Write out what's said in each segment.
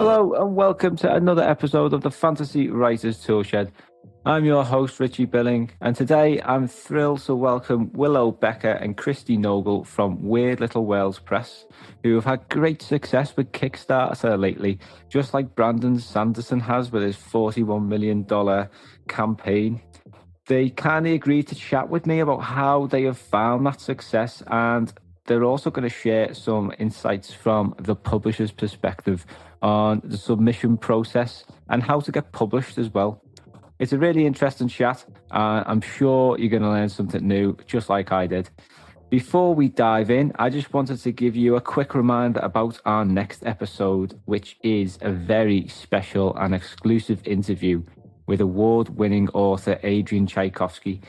Hello and welcome to another episode of the Fantasy Writers Toolshed. I'm your host, Richie Billing, and today I'm thrilled to welcome Willow, Becker and Christi Nogle from Weird Little Worlds Press, who have had great success with Kickstarter lately, just like Brandon Sanderson has with his $41 million campaign. They kindly agreed to chat with me about how they have found that success, and they're also going to share some insights from the publisher's perspective on the submission process and how to get published as well. It's a really interesting chat, and I'm sure you're going to learn something new, just like I did. Before we dive in, I just wanted to give you a quick reminder about our next episode, which is a very special and exclusive interview with award-winning author Adrian Tchaikovsky.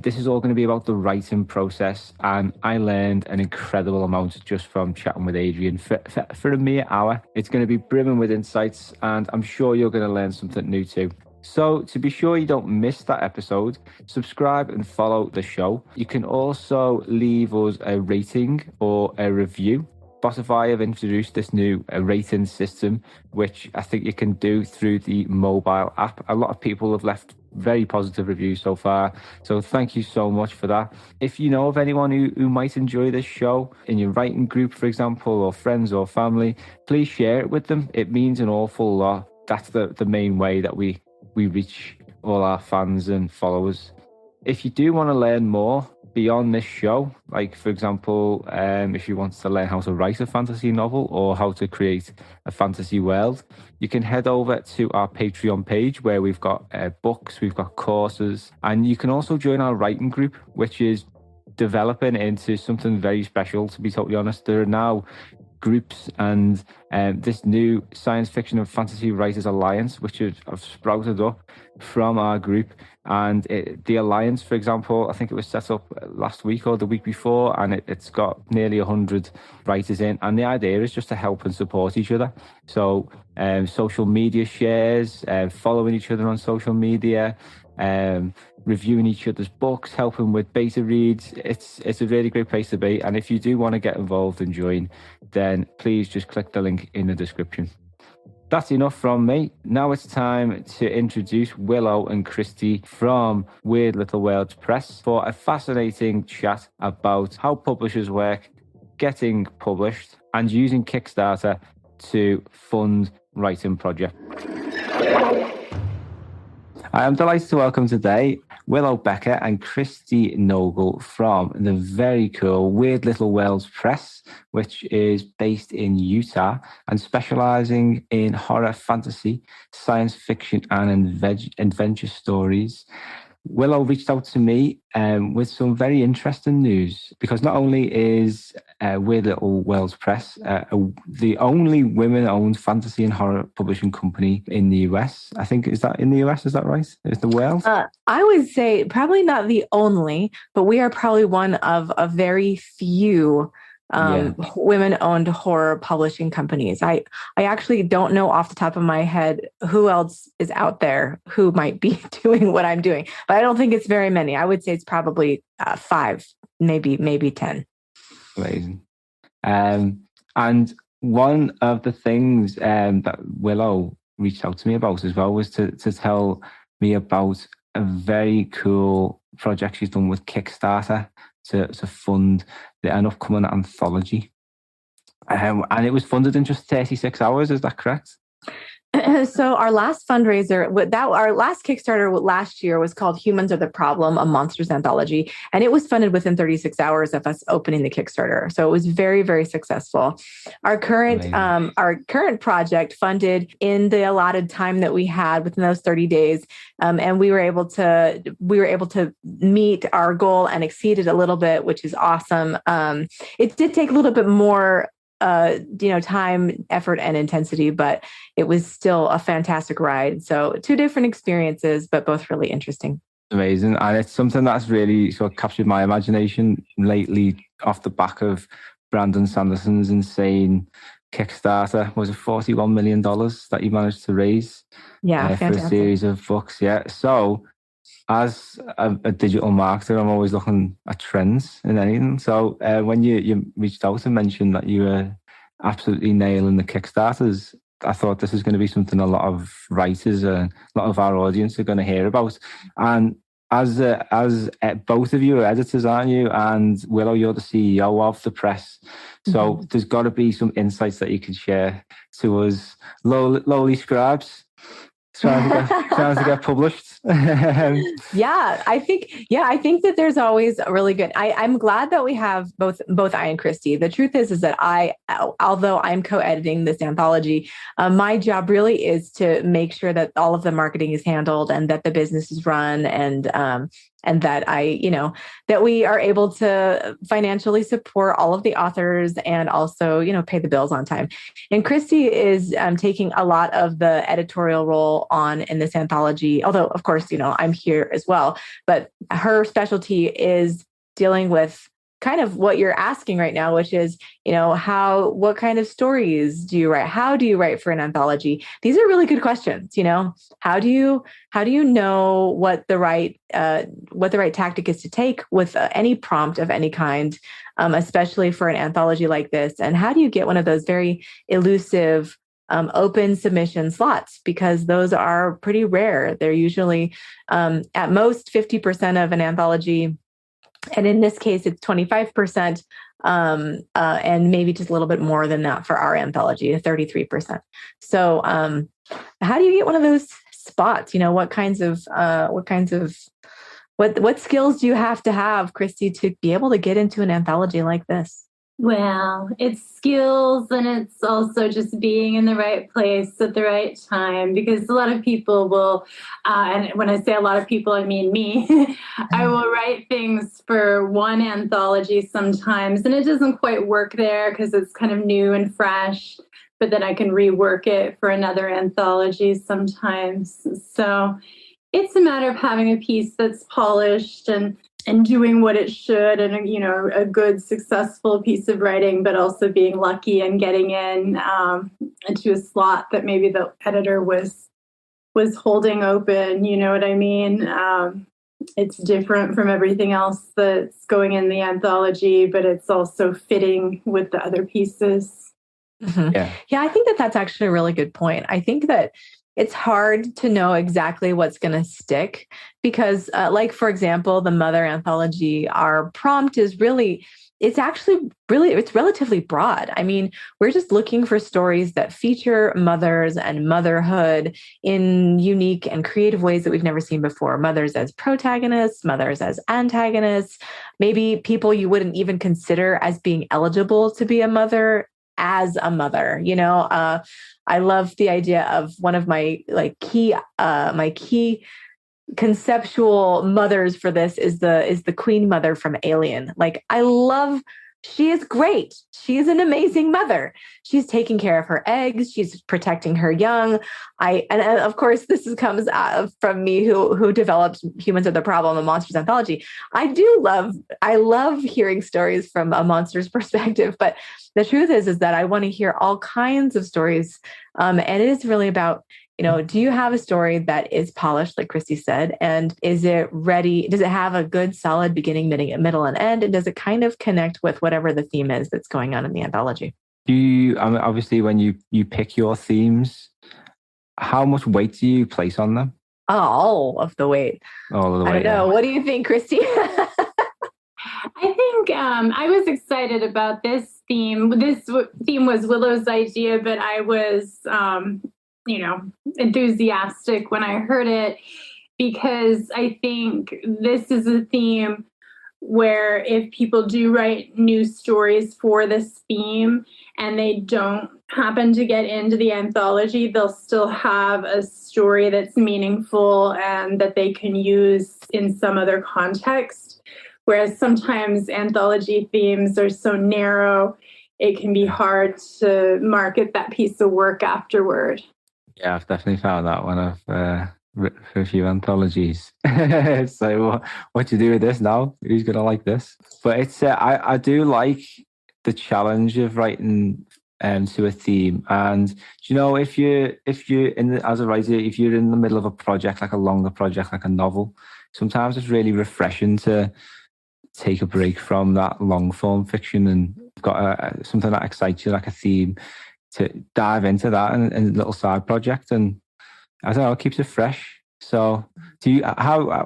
This is all going to be about the writing process, and I learned an incredible amount just from chatting with Adrian for a mere hour. It's going to be brimming with insights, and I'm sure you're going to learn something new too. So to be sure you don't miss that episode, subscribe and follow the show. You can also leave us a rating or a review. Spotify have introduced this new rating system, which I think you can do through the mobile app. A lot of people have left very positive reviews so far, so thank you so much for that. If you know of anyone who might enjoy this show in your writing group, for example, or friends or family, please share it with them. It means an awful lot. That's the main way that we reach all our fans and followers. If you do want to learn more beyond this show, like for example, if you want to learn how to write a fantasy novel or how to create a fantasy world, you can head over to our Patreon page where we've got books, we've got courses, and you can also join our writing group, which is developing into something very special, to be totally honest. There are now groups and this new science fiction and fantasy writers alliance, which have sprouted up from our group. And the alliance, for example, I think it was set up last week or the week before, and it's got nearly 100 writers in. And the idea is just to help and support each other. So social media shares, following each other on social media, reviewing each other's books, helping with beta reads. It's a really great place to be. And if you do want to get involved and join, then please just click the link in the description. That's enough from me. Now it's time to introduce Willow and Christi from Weird Little Worlds Press for a fascinating chat about how publishers work, getting published, and using Kickstarter to fund writing projects. I am delighted to welcome today Willow, Becker and Christi Nogle from the very cool Weird Little Worlds Press, which is based in Utah and specializing in horror, fantasy, science fiction and adventure stories. Willow reached out to me with some very interesting news, because not only is Weird Little Worlds Press the only women-owned fantasy and horror publishing company in the US. I think, is that in the US? Is that right? Is the world? I would say probably not the only, but we are probably one of a very few women-owned horror publishing companies. I actually don't know off the top of my head who else is out there who might be doing what I'm doing, but I don't think it's very many. I would say it's probably 5, maybe 10. Amazing. And one of the things that Willow reached out to me about as well was to tell me about a very cool project she's done with Kickstarter to fund an upcoming anthology. And it was funded in just 36 hours, is that correct? So our last fundraiser, our last Kickstarter last year was called Humans Are the Problem, a Monsters Anthology. And it was funded within 36 hours of us opening the Kickstarter. So it was very, very successful. Our current project funded in the allotted time that we had within those 30 days. And we were able to meet our goal and exceed it a little bit, which is awesome. It did take a little bit more time, effort, and intensity, but it was still a fantastic ride. So 2 different experiences, but both really interesting. Amazing. And it's something that's really sort of captured my imagination lately off the back of Brandon Sanderson's insane Kickstarter. Was it $41 million that he managed to raise for a series of books? Yeah. So as a digital marketer, I'm always looking at trends in anything. So when you reached out and mentioned that you were absolutely nailing the Kickstarters, I thought this is going to be something a lot of writers and a lot of our audience are going to hear about. And as both of you are editors, aren't you? And Willow, you're the CEO of the press. So there's got to be some insights that you can share to us lowly scribes trying to get published. I think that there's always a really good, I'm glad that we have both I and Christy. The truth is that although I'm co-editing this anthology, my job really is to make sure that all of the marketing is handled and that the business is run and that that we are able to financially support all of the authors and also, pay the bills on time. And Christy is taking a lot of the editorial role on in this anthology, although of course, I'm here as well, but her specialty is dealing with kind of what you're asking right now, which is, what kind of stories do you write? How do you write for an anthology? These are really good questions. How do you know what the right tactic is to take with any prompt of any kind, especially for an anthology like this? And how do you get one of those very elusive open submission slots? Because those are pretty rare. They're usually at most 50% of an anthology. And in this case, it's 25%, and maybe just a little bit more than that for our anthology, 33%. So how do you get one of those spots? What skills do you have to have, Christy, to be able to get into an anthology like this? Well, it's skills, and it's also just being in the right place at the right time, because a lot of people will, and when I say a lot of people, I mean me, I will write things for one anthology sometimes, and it doesn't quite work there because it's kind of new and fresh, but then I can rework it for another anthology sometimes. So it's a matter of having a piece that's polished and doing what it should, and a good, successful piece of writing, but also being lucky and getting into a slot that maybe the editor was holding open. You know what I mean? It's different from everything else that's going in the anthology, but it's also fitting with the other pieces. Mm-hmm. Yeah, I think that's actually a really good point. I think that it's hard to know exactly what's going to stick because, for example, the Mother anthology, our prompt is it's relatively broad. I mean, we're just looking for stories that feature mothers and motherhood in unique and creative ways that we've never seen before. Mothers as protagonists, mothers as antagonists, maybe people you wouldn't even consider as being eligible to be a mother as a mother. I love the idea of one of my key conceptual mothers for this is the Queen Mother from Alien. She is great. She is an amazing mother. She's taking care of her eggs. She's protecting her young. And of course, this comes from me who developed Humans Are the Problem, a Monsters anthology. I love hearing stories from a monster's perspective, but the truth is that I want to hear all kinds of stories. And it is really about, do you have a story that is polished, like Christy said, and is it ready? Does it have a good, solid beginning, middle, and end? And does it kind of connect with whatever the theme is that's going on in the anthology? Obviously, when you pick your themes, how much weight do you place on them? All of the weight. All of the weight. I don't know. Yeah. What do you think, Christy? I think I was excited about this theme. This theme was Willow's idea, but I was enthusiastic when I heard it, because I think this is a theme where if people do write new stories for this theme and they don't happen to get into the anthology, they'll still have a story that's meaningful and that they can use in some other context. Whereas sometimes anthology themes are so narrow, it can be hard to market that piece of work afterward. Yeah, I've definitely found that when I've written for a few anthologies. It's like, what do you do with this now? Who's going to like this? But it's I do like the challenge of writing to a theme. And if you're as a writer, if you're in the middle of a project, like a longer project, like a novel, sometimes it's really refreshing to take a break from that long form fiction and got something that excites you, like a theme, to dive into that and a little side project, and I don't know, it keeps it fresh. So,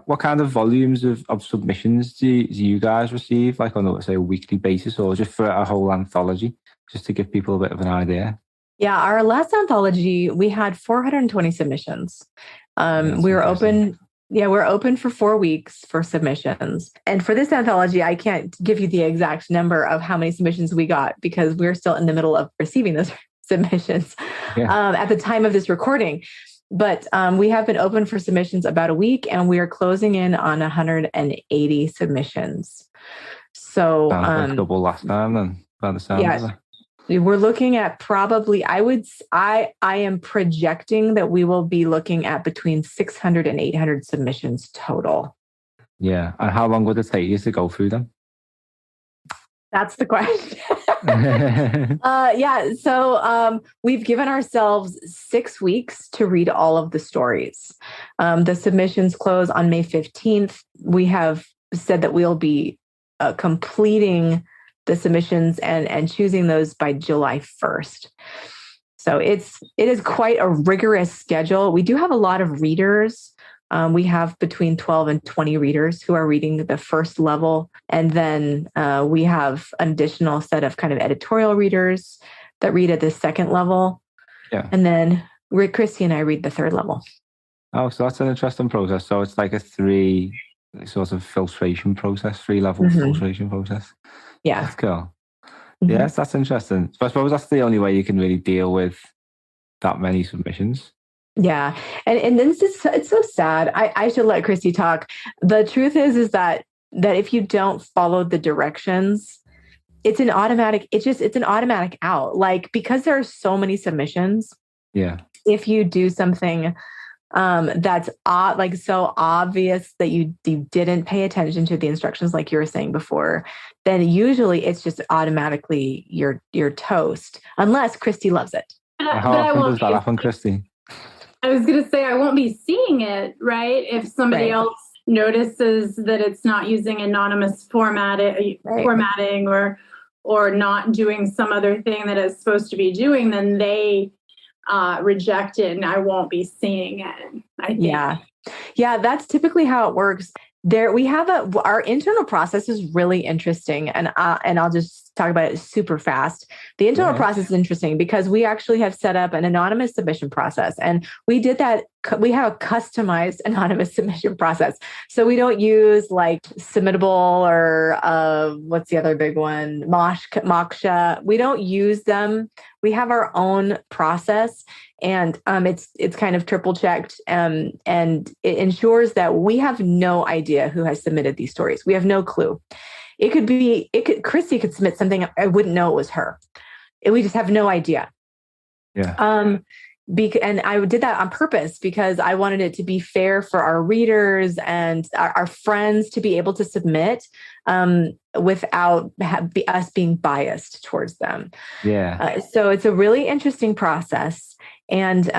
what kind of volumes of submissions do you guys receive, like on a, say, a weekly basis, or just for a whole anthology, just to give people a bit of an idea? Yeah, our last anthology, we had 420 submissions. We were open. Yeah, we're open for 4 weeks for submissions. And for this anthology, I can't give you the exact number of how many submissions we got because we're still in the middle of receiving those submissions at the time of this recording. But we have been open for submissions about a week, and we are closing in on 180 submissions. So like double last time, then by the sound of it. We're looking at probably, I am projecting that we will be looking at between 600 and 800 submissions total. Yeah. And how long would it take you to go through them? That's the question. So we've given ourselves 6 weeks to read all of the stories. The submissions close on May 15th. We have said that we'll be completing the submissions and choosing those by July 1st. So it is quite a rigorous schedule. We do have a lot of readers. We have between 12 and 20 readers who are reading the first level. And then we have an additional set of kind of editorial readers that read at the second level. Yeah. And then Christi and I read the third level. Oh, so that's an interesting process. So it's like a 3 sort of filtration process, 3-level filtration process. Yeah. That's cool. Yes, that's interesting. So I suppose that's the only way you can really deal with that many submissions. Yeah. And then it's so sad. I should let Christi talk. The truth is that if you don't follow the directions, it's an automatic out. Like, because there are so many submissions. Yeah. If you do something that's like so obvious that you didn't pay attention to the instructions, like you were saying before, then usually it's just automatically your toast, unless Christi loves it. How often does that happen, Christi? I was going to say, I won't be seeing it, right? If somebody else notices that it's not using anonymous formatting or not doing some other thing that it's supposed to be doing, then they reject it, and I won't be seeing it, I think. Yeah, that's typically how it works. There, we have our internal process is really interesting, and I'll just talk about it super fast. The internal process is interesting because we actually have set up an anonymous submission process, and we did that. We have a customized anonymous submission process, so we don't use like Submittable or what's the other big one, Moksha. We don't use them. We have our own process. And it's kind of triple checked, and it ensures that we have no idea who has submitted these stories. We have no clue. Christi could submit something, I wouldn't know it was her. We just have no idea. Yeah. And I did that on purpose because I wanted it to be fair for our readers and our friends to be able to submit without us being biased towards them. Yeah. So it's a really interesting process. And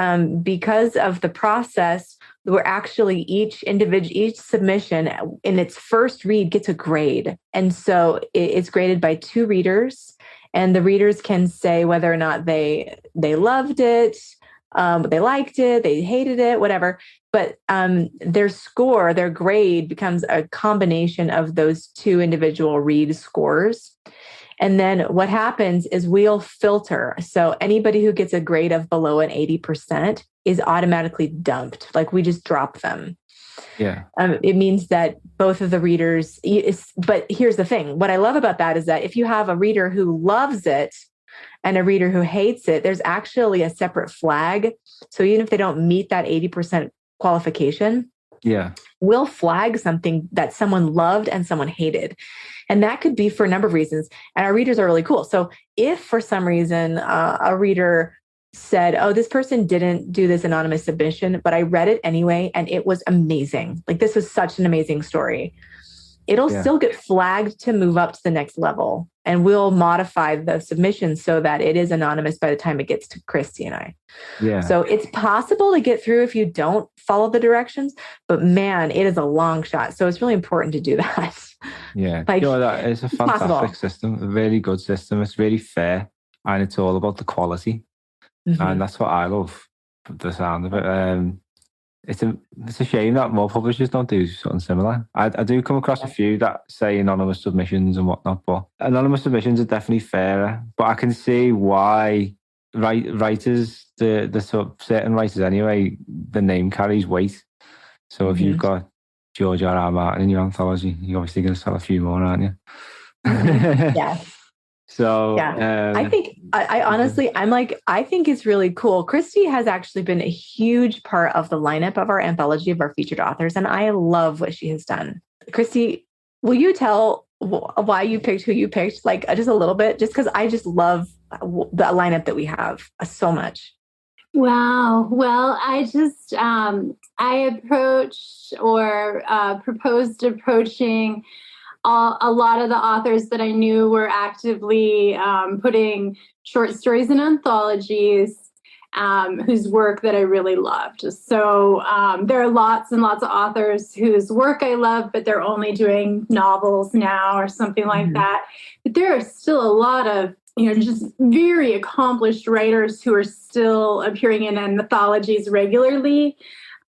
because of the process, we're actually each submission in its first read gets a grade. And so it's graded by 2 readers, and the readers can say whether or not they loved it, they liked it, they hated it, whatever. But their grade becomes a combination of those 2 individual read scores. And then what happens is we'll filter. So anybody who gets a grade of below an 80% is automatically dumped. Like, we just drop them. Yeah. It means that both of the readers, but here's the thing. What I love about that is that if you have a reader who loves it and a reader who hates it, there's actually a separate flag. So even if they don't meet that 80% qualification, we'll flag something that someone loved and someone hated. And that could be for a number of reasons. And our readers are really cool. So if for some reason a reader said, oh, this person didn't do this anonymous submission, but I read it anyway, and it was amazing. Like, this was such an amazing story. It'll still get flagged to move up to the next level. And we'll modify the submission so that it is anonymous by the time it gets to Christi and I. Yeah. So it's possible to get through if you don't follow the directions, but man, it is a long shot. So it's really important to do that. Yeah. That is a fantastic system, a very good system. It's really fair, and it's all about the quality. and that's what I love, the sound of it. It's a shame that more publishers don't do something similar. I do come across a few that say anonymous submissions and whatnot, but anonymous submissions are definitely fairer. But I can see why writers, certain writers anyway, the name carries weight. So if you've got George R.R. Martin in your anthology, you're obviously going to sell a few more, aren't you? Yeah. So I think I honestly, I think it's really cool. Christi has actually been a huge part of the lineup of our anthology of our featured authors, and I love what she has done. Christi, will you tell why you picked who you picked, like just a little bit, just because I just love the lineup that we have so much. Wow. Well, I just, I approached or proposed approaching a lot of the authors that I knew were actively putting short stories in anthologies, whose work that I really loved. So there are lots and lots of authors whose work I love, but they're only doing novels now or something like that. But there are still a lot of, just very accomplished writers who are still appearing in anthologies regularly.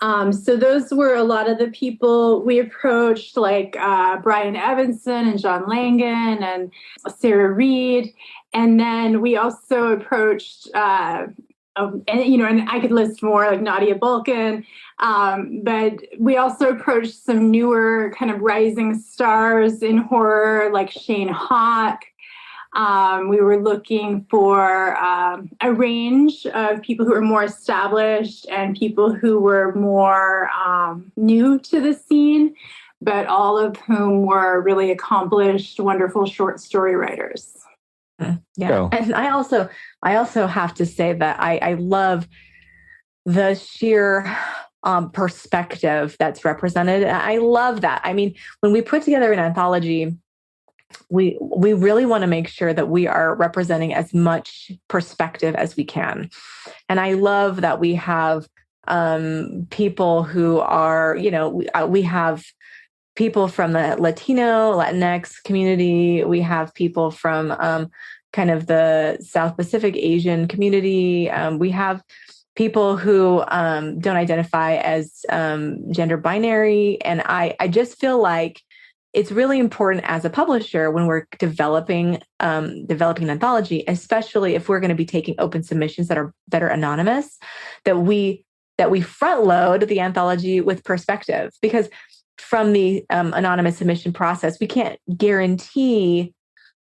So those were a lot of the people we approached, like Brian Evanson and John Langan and Sarah Reed. And then we also approached, and I could list more, like Nadia Bulkin. But we also approached some newer kind of rising stars in horror, like Shane Hawk. We were looking for a range of people who are more established and people who were more new to the scene, but all of whom were really accomplished, wonderful short story writers. Yeah. Cool. And I also have to say that I love the sheer perspective that's represented. I love that. I mean, when we put together an anthology, we really want to make sure that we are representing as much perspective as we can. And I love that we have people who are, we have people from the Latino, Latinx community. We have people from kind of the South Pacific Asian community. We have people who don't identify as gender binary. And I just feel like it's really important as a publisher when we're developing an anthology, especially if we're going to be taking open submissions that are anonymous, that we front load the anthology with perspective, because from the anonymous submission process, we can't guarantee.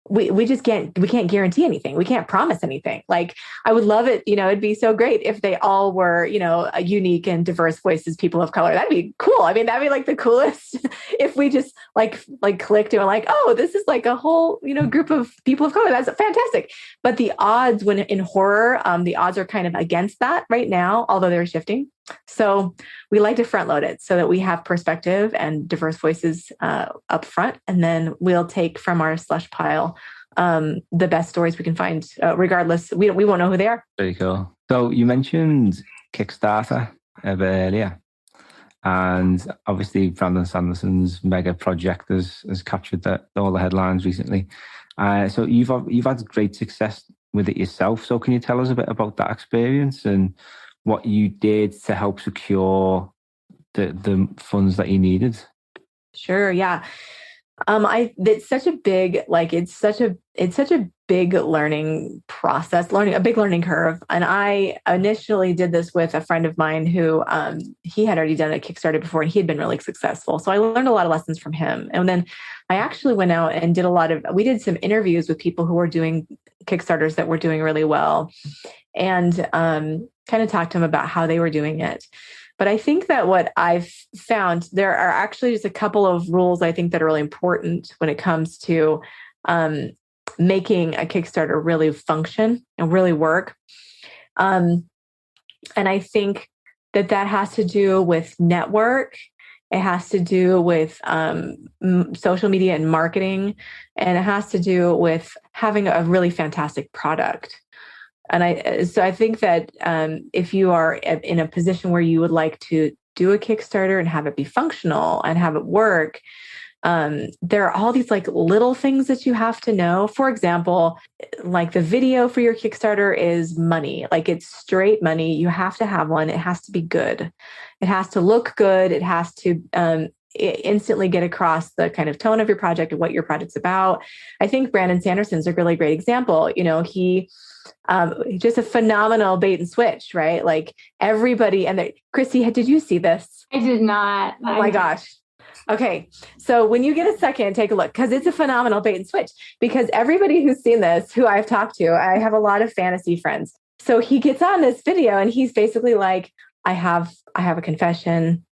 We can't guarantee anything. We can't promise anything. Like, I would love it. It'd be so great if they all were, unique and diverse voices, people of color. That'd be cool. I mean, that'd be like the coolest if we just like clicked and were like, oh, this is like a whole, group of people of color. That's fantastic. But the odds when in horror, the odds are kind of against that right now, although they're shifting. So we like to front load it so that we have perspective and diverse voices up front, and then we'll take from our slush pile the best stories we can find. Regardless, we won't know who they are. Very cool. So you mentioned Kickstarter a bit earlier, and obviously Brandon Sanderson's mega project has captured all the headlines recently. So you've had great success with it yourself. So can you tell us a bit about that experience and what you did to help secure the funds that you needed? Sure. Yeah. It's such a big, it's such a big learning process, a big learning curve. And I initially did this with a friend of mine who, he had already done a Kickstarter before and he had been really successful. So I learned a lot of lessons from him. And then I actually went out and we did some interviews with people who were doing Kickstarters that were doing really well, and kind of talked to them about how they were doing it. But I think that what I've found, there are actually just a couple of rules I think that are really important when it comes to making a Kickstarter really function and really work. And I think that has to do with network. It has to do with social media and marketing. And it has to do with having a really fantastic product. And I think that if you are in a position where you would like to do a Kickstarter and have it be functional and have it work, there are all these like little things that you have to know. For example, like the video for your Kickstarter is money, like it's straight money. You have to have one. It has to be good. It has to look good. It has to instantly get across the kind of tone of your project and what your project's about. I think Brandon Sanderson's a really great example. He just a phenomenal bait and switch, right? Like everybody, and Christy, did you see this? I did not. Oh my gosh. Okay. So when you get a second, take a look, because it's a phenomenal bait and switch, because everybody who's seen this, who I've talked to, I have a lot of fantasy friends. So he gets on this video and he's basically like, I have a confession.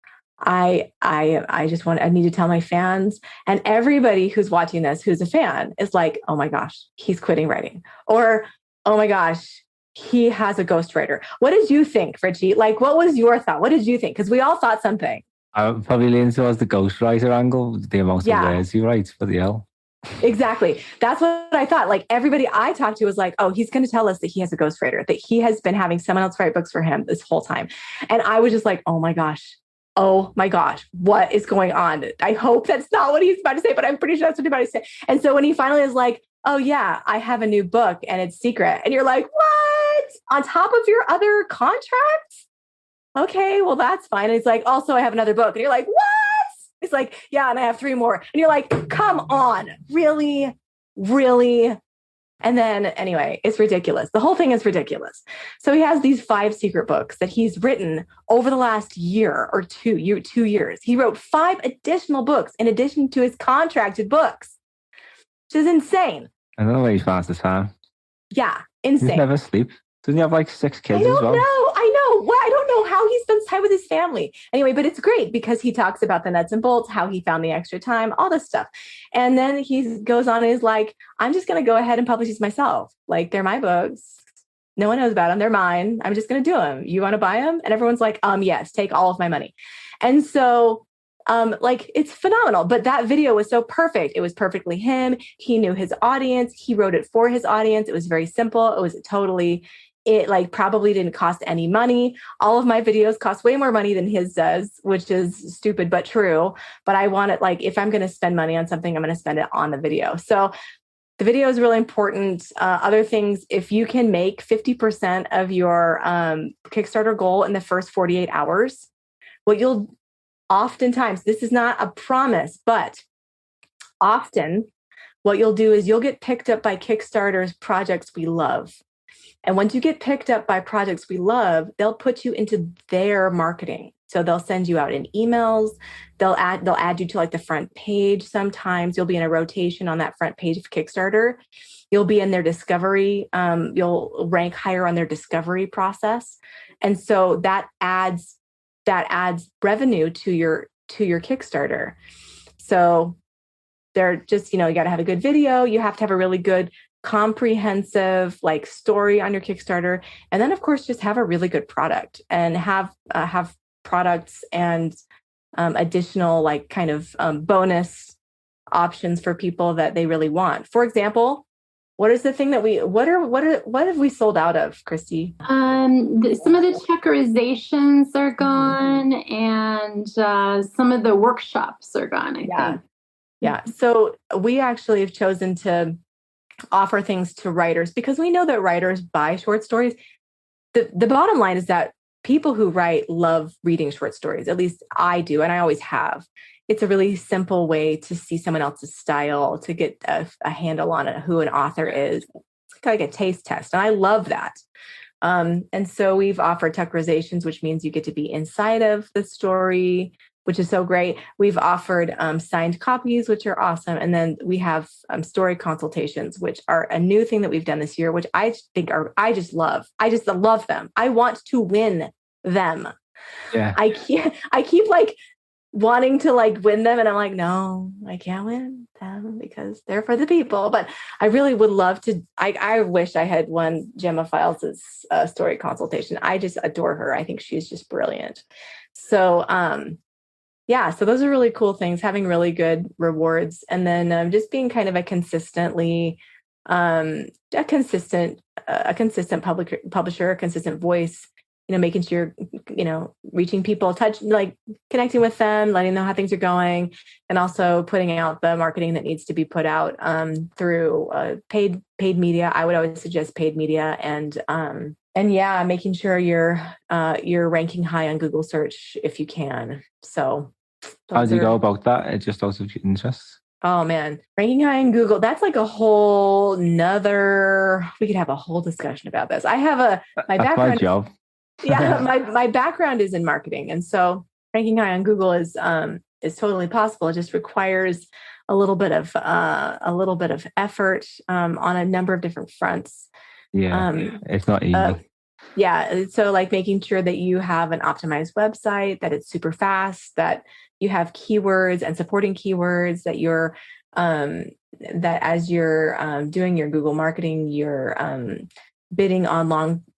I need to tell my fans. And everybody who's watching this, who's a fan, is like, oh my gosh, he's quitting writing. Or, oh my gosh, he has a ghostwriter. What did you think, Richie? Like, what was your thought? What did you think? Because we all thought something. I would probably lean towards the ghostwriter angle, the amount of words he writes for the L. Exactly. That's what I thought. Like everybody I talked to was like, oh, he's going to tell us that he has a ghostwriter, that he has been having someone else write books for him this whole time. And I was just like, oh my gosh, what is going on? I hope that's not what he's about to say, but I'm pretty sure that's what he's about to say. And so when he finally is like, oh yeah, I have a new book and it's secret. And you're like, what? On top of your other contracts? Okay, well, that's fine. And he's like, also, I have another book. And you're like, what? It's like, yeah, and I have 3 more. And you're like, come on, really? Really? And then anyway, it's ridiculous. The whole thing is ridiculous. So he has these 5 secret books that he's written over the last year or 2 years. He wrote 5 additional books in addition to his contracted books, which is insane. I don't know where he finds the time. Yeah, insane. He never sleeps. Doesn't he have like 6 kids as well? I know. Well, I don't know how he spends time with his family. Anyway, but it's great because he talks about the nuts and bolts, how he found the extra time, all this stuff. And then he goes on and is like, I'm just going to go ahead and publish these myself. Like, they're my books. No one knows about them. They're mine. I'm just going to do them. You want to buy them? And everyone's like, yes, take all of my money. And so it's phenomenal. But that video was so perfect. It was perfectly him. He knew his audience. He wrote it for his audience. It was very simple. It probably didn't cost any money. All of my videos cost way more money than his does, which is stupid, but true. But I want it, if I'm going to spend money on something, I'm going to spend it on the video. So the video is really important. Other things, if you can make 50% of your Kickstarter goal in the first 48 hours, what you'll oftentimes, this is not a promise, but often what you'll do is you'll get picked up by Kickstarter's projects we love. And once you get picked up by projects we love, they'll put you into their marketing. So they'll send you out in emails. They'll add you to the front page. Sometimes you'll be in a rotation on that front page of Kickstarter. You'll be in their discovery. You'll rank higher on their discovery process. And so that adds revenue to your Kickstarter. So they're just, you got to have a good video. You have to have a really good comprehensive story on your Kickstarter, and then of course just have a really good product and have products and additional bonus options for people that they really want. For example, what is the thing that what have we sold out of, Christy? Some of the checkerizations are gone, and some of the workshops are gone. I think. Yeah. So we actually have chosen to offer things to writers because we know that writers buy short stories. The bottom line is that people who write love reading short stories. At least I do, and I always have. It's a really simple way to see someone else's style, to get a handle on who an author is. It's like a taste test, and I love that. And so we've offered Tuckerizations, which means you get to be inside of the story, which is so great. We've offered signed copies, which are awesome. And then we have story consultations, which are a new thing that we've done this year, which I think I just love. I just love them. I want to win them. Yeah. I keep wanting to win them. And I'm like, no, I can't win them because they're for the people. But I really would love to. I wish I had won Gemma Files' story consultation. I just adore her. I think she's just brilliant. So, so those are really cool things, having really good rewards. And then just being kind of a consistent publisher, a consistent voice. making sure, reaching people, connecting with them, letting them know how things are going, and also putting out the marketing that needs to be put out through paid media. I would always suggest paid media, and making sure you're ranking high on Google search if you can. So how do you go about that? It just out of interest. Oh man, ranking high in Google, that's like a whole nother, we could have a whole discussion about this. I have my background. My job. Yeah, my background is in marketing. And so ranking high on Google is totally possible. It just requires a little bit of effort on a number of different fronts. Yeah, it's not easy. So like making sure that you have an optimized website, that it's super fast, that you have keywords and supporting keywords, that you're that as you're doing your Google marketing, you're bidding on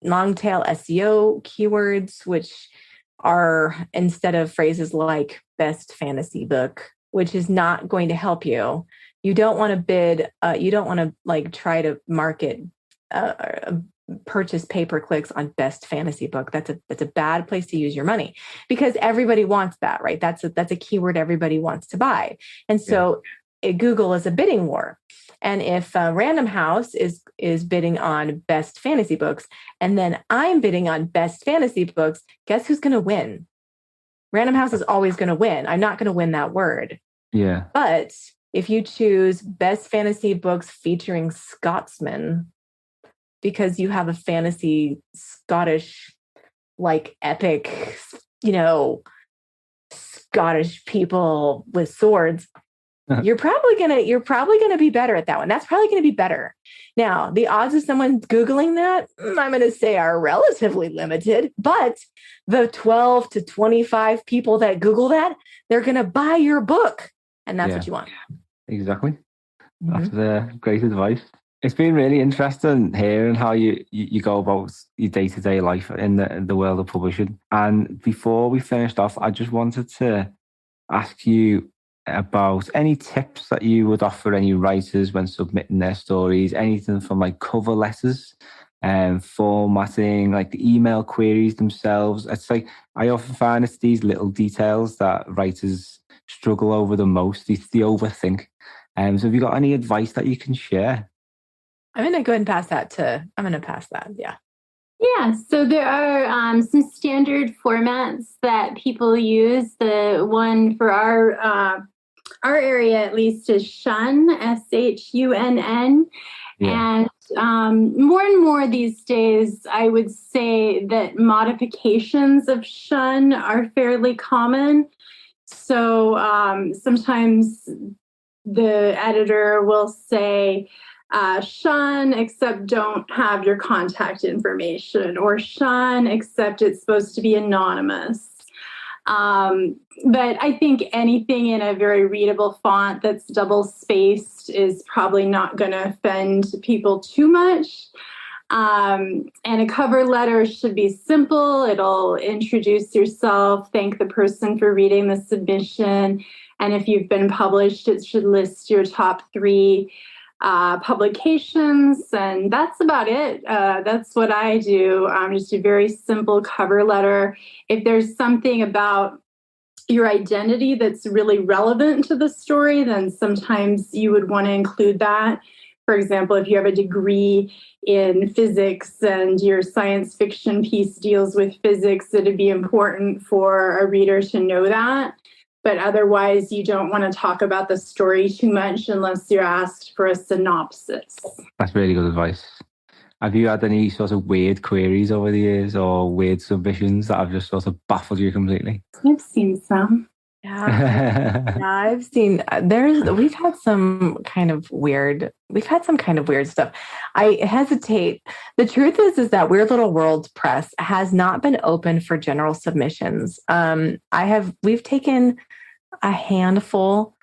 long tail SEO keywords, which are, instead of phrases like best fantasy book, which is not going to help you. You don't want to bid. You don't want to try to market purchase pay-per-clicks on best fantasy book. That's a bad place to use your money, because everybody wants that, right? That's a keyword everybody wants to buy. And so Google is a bidding war. And if Random House is bidding on best fantasy books, and then I'm bidding on best fantasy books, guess who's going to win? Random House is always going to win. I'm not going to win that word. Yeah. But if you choose best fantasy books featuring Scotsmen, because you have a fantasy Scottish, epic, Scottish people with swords, you're probably gonna be better at that one. That's probably gonna be better. Now, the odds of someone Googling that, I'm gonna say, are relatively limited, but the 12 to 25 people that Google that, they're gonna buy your book, and that's what you want. Exactly. That's great advice. It's been really interesting hearing how you go about your day-to-day life in the world of publishing. And before we finished off, I just wanted to ask you about any tips that you would offer any writers when submitting their stories, anything from cover letters and formatting, the email queries themselves. It's I often find it's these little details that writers struggle over the most, they overthink. So have you got any advice that you can share? I'm going to go ahead and pass that. Yeah. Yeah. So there are some standard formats that people use. The one for our area, at least, is Shun, SHUNN. Yeah. And more and more these days, I would say that modifications of Shun are fairly common. So sometimes the editor will say, Shun, except don't have your contact information, or Shun, except it's supposed to be anonymous. But I think anything in a very readable font that's double-spaced is probably not going to offend people too much. And a cover letter should be simple. It'll introduce yourself, thank the person for reading the submission, and if you've been published, it should list your top 3 publications, and that's about it. That's what I do. Just a very simple cover letter. If there's something about your identity that's really relevant to the story, then sometimes you would want to include that. For example, if you have a degree in physics and your science fiction piece deals with physics, it'd be important for a reader to know that. But otherwise, you don't want to talk about the story too much unless you're asked for a synopsis. That's really good advice. Have you had any sort of weird queries over the years or weird submissions that have just sort of baffled you completely? I've seen some. Yeah, I've seen. We've had some kind of weird stuff. I hesitate. The truth is that Weird Little Worlds Press has not been open for general submissions. We've taken a handful.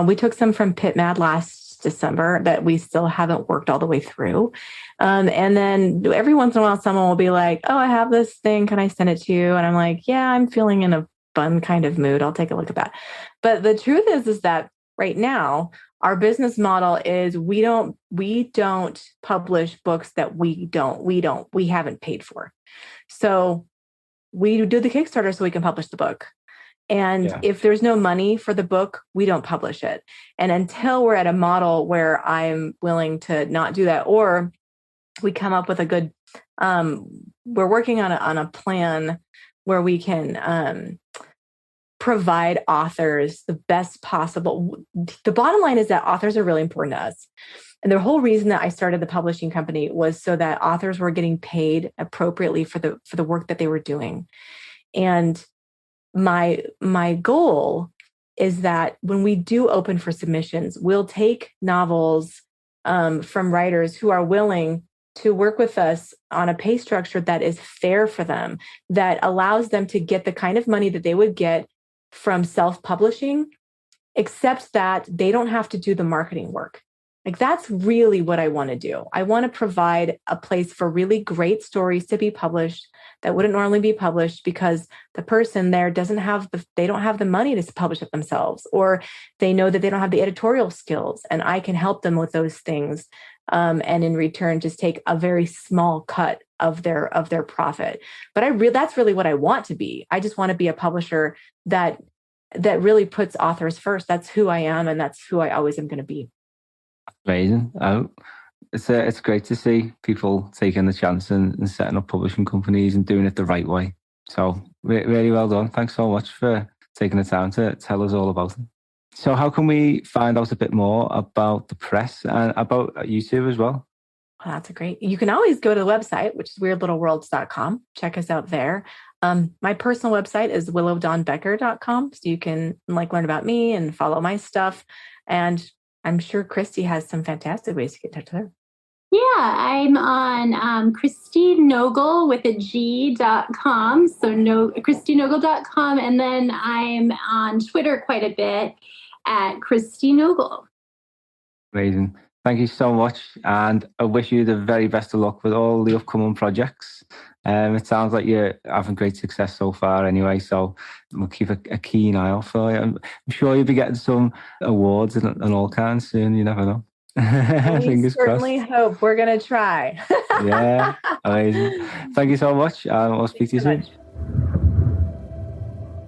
We took some from PitMad last December that we still haven't worked all the way through. And then every once in a while, someone will be like, "Oh, I have this thing. Can I send it to you?" And I'm like, "Yeah, I'm feeling in a fun kind of mood. I'll take a look at that." But the truth is that right now, our business model is we don't publish books that we haven't paid for. So we do the Kickstarter so we can publish the book. And if there's no money for the book, we don't publish it. And until we're at a model where I'm willing to not do that, or we come up with a good, we're working on a plan where we can provide authors the best possible. The bottom line is that authors are really important to us. And the whole reason that I started the publishing company was so that authors were getting paid appropriately for the work that they were doing. And my goal is that when we do open for submissions, we'll take novels from writers who are willing to work with us on a pay structure that is fair for them, that allows them to get the kind of money that they would get from self-publishing, except that they don't have to do the marketing work. Like, that's really what I want to do. I want to provide a place for really great stories to be published that wouldn't normally be published because the person there they don't have the money to publish it themselves, or they know that they don't have the editorial skills, and I can help them with those things. And in return, just take a very small cut of their profit. But that's really what I want to be. I just want to be a publisher that really puts authors first. That's who I am, and that's who I always am going to be. Amazing. It's great to see people taking the chance and setting up publishing companies and doing it the right way. So really well done. Thanks so much for taking the time to tell us all about it. So how can we find out a bit more about the press and about you two as well? Well, that's great. You can always go to the website, which is weirdlittleworlds.com. Check us out there. My personal website is willowdonbecker.com. So you can learn about me and follow my stuff. And I'm sure Christi has some fantastic ways to get in touch with her. Yeah, I'm on ChristiNogle with a G.com. So ChristiNogle.com. And then I'm on Twitter quite a bit at Christi Nogle. Amazing. Thank you so much. And I wish you the very best of luck with all the upcoming projects. It sounds like you're having great success so far anyway, so we'll keep a keen eye out for you. I'm sure you'll be getting some awards and all kinds soon. You never know. We certainly hope. We're going to try. Yeah, amazing. Thank you so much. I'll speak to you soon.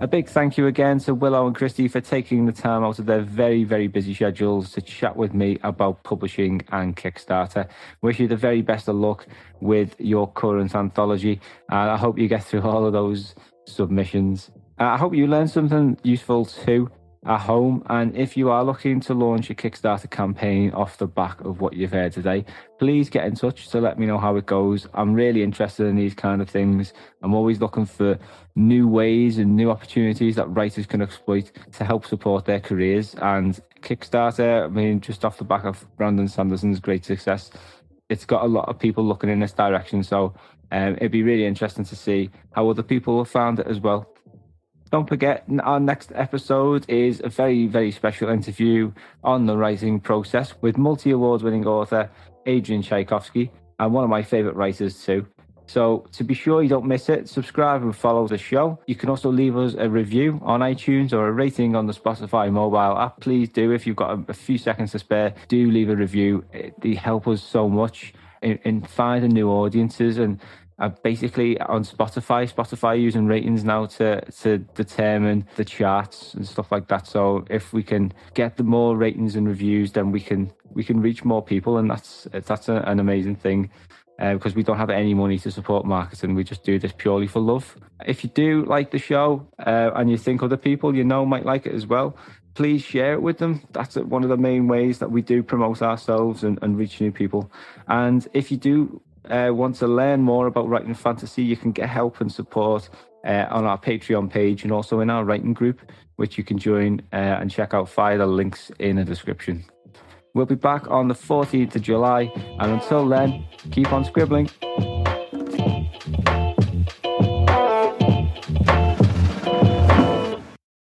A big thank you again to Willow and Christi for taking the time out of their very, very busy schedules to chat with me about publishing and Kickstarter. Wish you the very best of luck with your current anthology, and I hope you get through all of those submissions. I hope you learned something useful too at home, and if you are looking to launch a Kickstarter campaign off the back of what you've heard today, please get in touch to let me know how it goes. I'm really interested in these kind of things. I'm always looking for new ways and new opportunities that writers can exploit to help support their careers. And Kickstarter, I mean, just off the back of Brandon Sanderson's great success, it's got a lot of people looking in this direction. So it'd be really interesting to see how other people have found it as well. Don't forget, our next episode is a very, very special interview on the writing process with multi-award winning author Adrian Tchaikovsky, and one of my favourite writers too. So to be sure you don't miss it, subscribe and follow the show. You can also leave us a review on iTunes or a rating on the Spotify mobile app. Please do. If you've got a few seconds to spare, do leave a review. They help us so much in finding new audiences, and basically on Spotify using ratings now to determine the charts and stuff like that. So if we can get the more ratings and reviews, then we can reach more people, and that's an amazing thing. Because we don't have any money to support marketing. We just do this purely for love. If you do like the show and you think other people you know might like it as well, please share it with them. That's one of the main ways that we do promote ourselves and reach new people. And if you do want to learn more about writing fantasy, you can get help and support on our Patreon page and also in our writing group, which you can join and check out via the links in the description. We'll be back on the 14th of July, and until then, keep on scribbling.